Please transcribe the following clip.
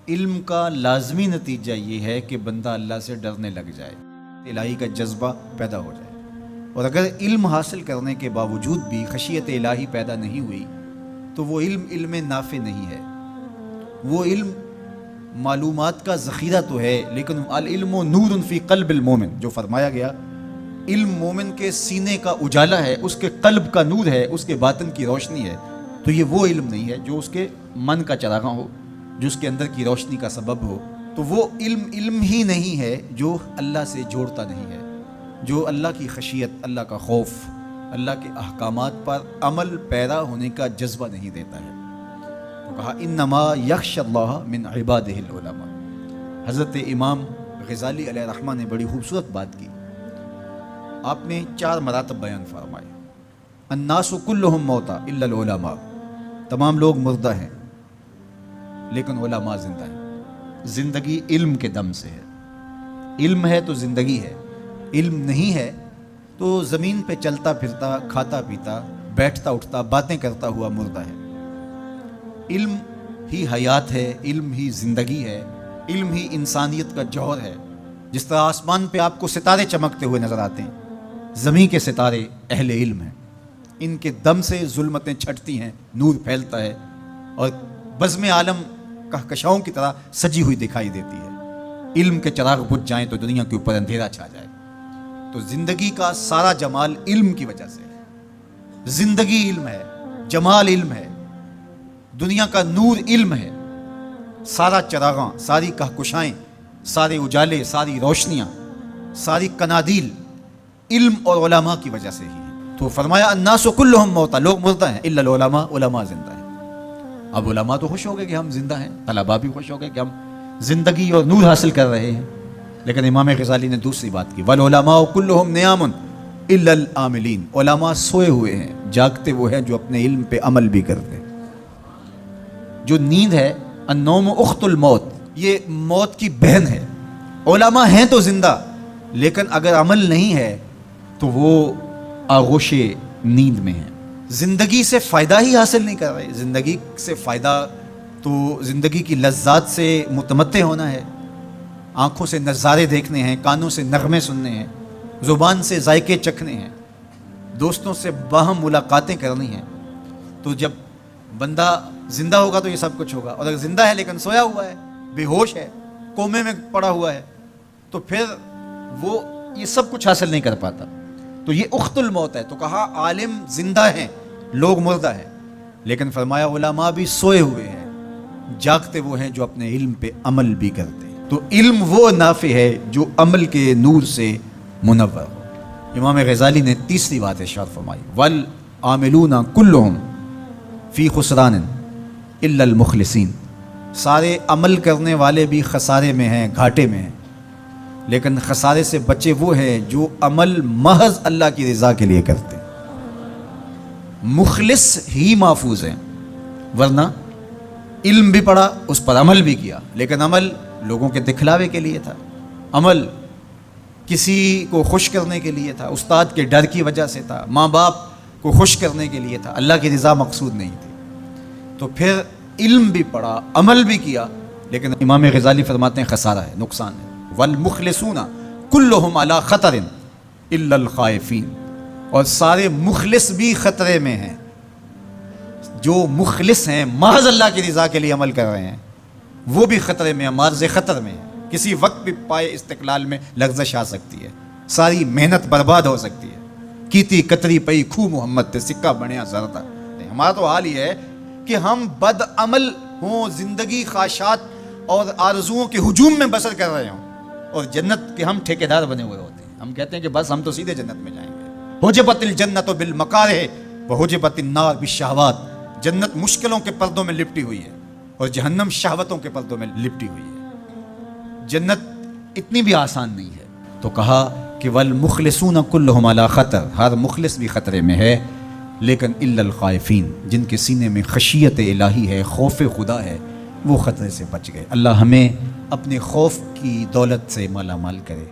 علم کا لازمی نتیجہ یہ ہے کہ بندہ اللہ سے ڈرنے لگ جائے، الہی کا جذبہ پیدا ہو جائے۔ اور اگر علم حاصل کرنے کے باوجود بھی خشیت الہی پیدا نہیں ہوئی تو وہ علم نافع نہیں ہے۔ وہ علم معلومات کا ذخیرہ تو ہے، لیکن العلم نور فی قلب المومن، جو فرمایا گیا علم مومن کے سینے کا اجالا ہے، اس کے قلب کا نور ہے، اس کے باطن کی روشنی ہے۔ تو یہ وہ علم نہیں ہے جو اس کے من کا چراغاں ہو، جو اس کے اندر کی روشنی کا سبب ہو۔ تو وہ علم ہی نہیں ہے جو اللہ سے جوڑتا نہیں ہے، جو اللہ کی خشیت، اللہ کا خوف، اللہ کے احکامات پر عمل پیرا ہونے کا جذبہ نہیں دیتا ہے۔ تو کہا انما یخشی اللہ من عبادہ العلماء۔ حضرت امام غزالی علیہ الرحمہ نے بڑی خوبصورت بات کی۔ آپ نے 4 مراتب بیان فرمائے۔ الناس کلہم موتى الا العلماء، تمام لوگ مردہ ہیں لیکن علماء زندہ ہیں۔ زندگی علم کے دم سے ہے، علم ہے تو زندگی ہے، علم نہیں ہے تو زمین پہ چلتا پھرتا، کھاتا پیتا، بیٹھتا اٹھتا، باتیں کرتا ہوا مردہ ہے۔ علم ہی حیات ہے، علم ہی زندگی ہے، علم ہی انسانیت کا جوہر ہے۔ جس طرح آسمان پہ آپ کو ستارے چمکتے ہوئے نظر آتے ہیں، زمین کے ستارے اہل علم ہیں، ان کے دم سے ظلمتیں چھٹتی ہیں، نور پھیلتا ہے اور بزم عالم کہکشاؤں کی طرح سجی ہوئی دکھائی دیتی ہے۔ علم کے چراغ بجھ جائیں تو دنیا کے اوپر اندھیرا چھا جائے۔ تو زندگی کا سارا جمال علم کی وجہ سے ہے۔ زندگی علم ہے، جمال علم ہے، دنیا کا نور علم ہے۔ سارا چراغاں، ساری کہکشائیں، سارے اجالے، ساری روشنیاں، ساری کنادیل علم اور علماء کی وجہ سے ہی ہے۔ تو فرمایا الناس کلہم موتى، لوگ مردہ ہیں، الا العلماء، علماء زندہ ہیں۔ اب علماء تو خوش ہو گئے کہ ہم زندہ ہیں، طلباء بھی خوش ہو گئے کہ ہم زندگی اور نور حاصل کر رہے ہیں۔ لیکن امام غزالی نے دوسری بات کی، والعلماء کلہم نیام الا العاملین، علماء سوئے ہوئے ہیں، جاگتے وہ ہیں جو اپنے علم پہ عمل بھی کرتے ہیں۔ جو نیند ہے، النوم اخت الموت، یہ موت کی بہن ہے۔ علماء ہیں تو زندہ، لیکن اگر عمل نہیں ہے تو وہ آغوش نیند میں ہیں، زندگی سے فائدہ ہی حاصل نہیں کر رہے۔ زندگی سے فائدہ تو زندگی کی لذات سے متمتع ہونا ہے، آنکھوں سے نظارے دیکھنے ہیں، کانوں سے نغمے سننے ہیں، زبان سے ذائقے چکھنے ہیں، دوستوں سے باہم ملاقاتیں کرنی ہیں۔ تو جب بندہ زندہ ہوگا تو یہ سب کچھ ہوگا، اور اگر زندہ ہے لیکن سویا ہوا ہے، بے ہوش ہے، کومے میں پڑا ہوا ہے، تو پھر وہ یہ سب کچھ حاصل نہیں کر پاتا۔ تو یہ اخت الموت ہے۔ تو کہا عالم زندہ ہیں، لوگ مردہ ہیں، لیکن فرمایا علماء بھی سوئے ہوئے ہیں، جاگتے وہ ہیں جو اپنے علم پہ عمل بھی کرتے ہیں۔ تو علم وہ نافع ہے جو عمل کے نور سے منور ہو۔ امام غزالی نے تیسری بات ارشاد فرمائی، والعاملون کلہم فی خسران الا المخلصین، سارے عمل کرنے والے بھی خسارے میں ہیں، گھاٹے میں ہیں، لیکن خسارے سے بچے وہ ہیں جو عمل محض اللہ کی رضا کے لیے کرتے ہیں۔ مخلص ہی محفوظ ہیں، ورنہ علم بھی پڑھا، اس پر عمل بھی کیا، لیکن عمل لوگوں کے دکھلاوے کے لیے تھا، عمل کسی کو خوش کرنے کے لیے تھا، استاد کے ڈر کی وجہ سے تھا، ماں باپ کو خوش کرنے کے لیے تھا، اللہ کی رضا مقصود نہیں تھی۔ تو پھر علم بھی پڑھا، عمل بھی کیا، لیکن امام غزالی فرماتے ہیں خسارہ ہے، نقصان ہے۔ والمخلصون کلہم علی خطر الا الخائفین، اور سارے مخلص بھی خطرے میں ہیں۔ جو مخلص ہیں، محض اللہ کی رضا کے لیے عمل کر رہے ہیں، وہ بھی خطرے میں ہیں، مارز خطر میں ہیں۔ کسی وقت بھی پائے استقلال میں لغزش آ سکتی ہے، ساری محنت برباد ہو سکتی ہے۔ کیتی کتری پئی کھو محمد تے سکہ بنیا زردہ۔ ہمارا تو حال یہ ہے کہ ہم بد عمل ہوں، زندگی خواہشات اور آرزوؤں کے ہجوم میں بسر کر رہے ہوں، اور جنت کے ہم ٹھیکیدار بنے ہوئے ہوتے ہیں۔ ہم کہتے ہیں کہ بس ہم تو سیدھے جنت میں جائیں گے۔ حجبت الجنت بالمکارہ وحجبت النار بالشہوات، جنت مشکلوں کے پردوں میں لپٹی ہوئی ہے اور جہنم شہوتوں کے پردوں میں لپٹی ہوئی ہے۔ جنت اتنی بھی آسان نہیں ہے۔ تو کہا کہ والمخلصون کلہم علی خطر، ہر مخلص بھی خطرے میں ہے، لیکن الا الخائفین، جن کے سینے میں خشیت الہی ہے، خوف خدا ہے، وہ خطرے سے بچ گئے۔ اللہ ہمیں اپنے خوف کی دولت سے مالا مال کرے۔